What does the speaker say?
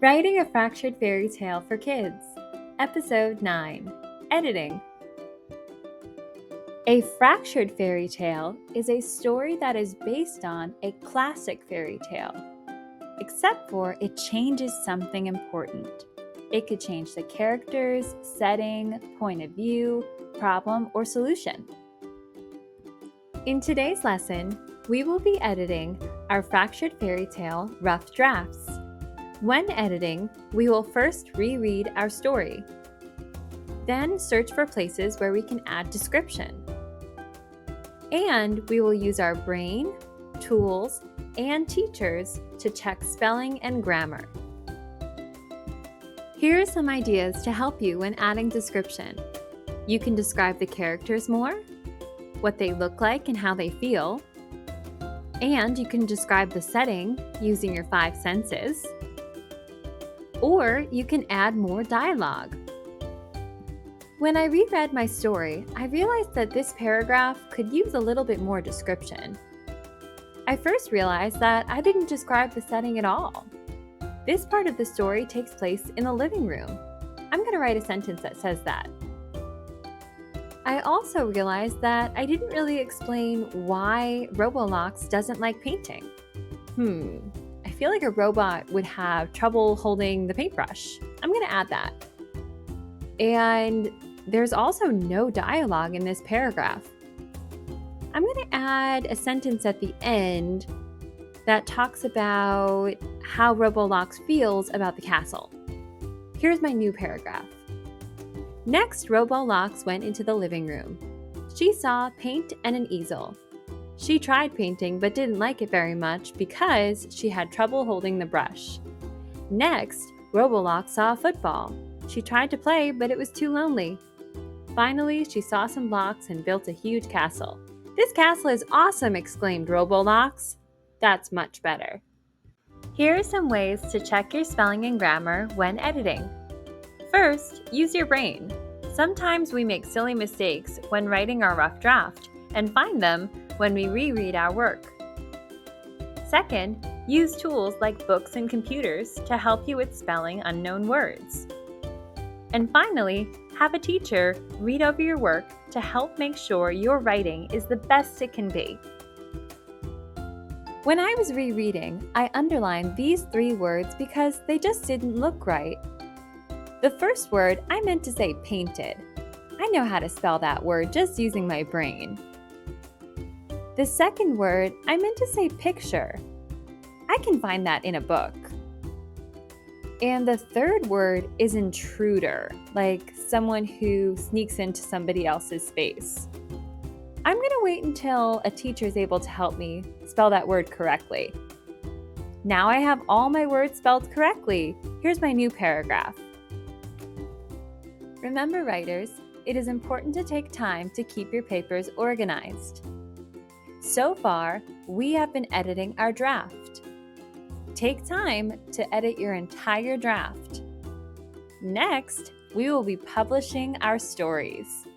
Writing a Fractured Fairy Tale for Kids, Episode 9, Editing. A fractured fairy tale is a story that is based on a classic fairy tale, except for it changes something important. It could change the characters, setting, point of view, problem, or solution. In today's lesson, we will be editing our fractured fairy tale rough drafts. When editing, we will first reread our story. Then search for places where we can add description. And we will use our brain, tools, and teachers to check spelling and grammar. Here are some ideas to help you when adding description. You can describe the characters more, what they look like and how they feel, and you can describe the setting using your 5 senses, or you can add more dialogue. When I reread my story, I realized that this paragraph could use a little bit more description. I first realized that I didn't describe the setting at all. This part of the story takes place in the living room. I'm going to write a sentence that says that. I also realized that I didn't really explain why Robolox doesn't like painting. I feel like a robot would have trouble holding the paintbrush. I'm going to add that. And there's also no dialogue in this paragraph. I'm going to add a sentence at the end that talks about how Robolox feels about the castle. Here's my new paragraph. Next, Robolox went into the living room. She saw paint and an easel. She tried painting but didn't like it very much because she had trouble holding the brush. Next, Robolox saw a football. She tried to play, but it was too lonely. Finally, she saw some blocks and built a huge castle. "This castle is awesome!" exclaimed Robolox. That's much better. Here are some ways to check your spelling and grammar when editing. First, use your brain. Sometimes we make silly mistakes when writing our rough draft and find them when we reread our work. Second, use tools like books and computers to help you with spelling unknown words. And finally, have a teacher read over your work to help make sure your writing is the best it can be. When I was rereading, I underlined these 3 words because they just didn't look right. The first word, I meant to say painted. I know how to spell that word just using my brain. The second word, I meant to say picture. I can find that in a book. And the third word is intruder, like someone who sneaks into somebody else's space. I'm going to wait until a teacher is able to help me spell that word correctly. Now I have all my words spelled correctly. Here's my new paragraph. Remember, writers, it is important to take time to keep your papers organized. So far, we have been editing our draft. Take time to edit your entire draft. Next, we will be publishing our stories.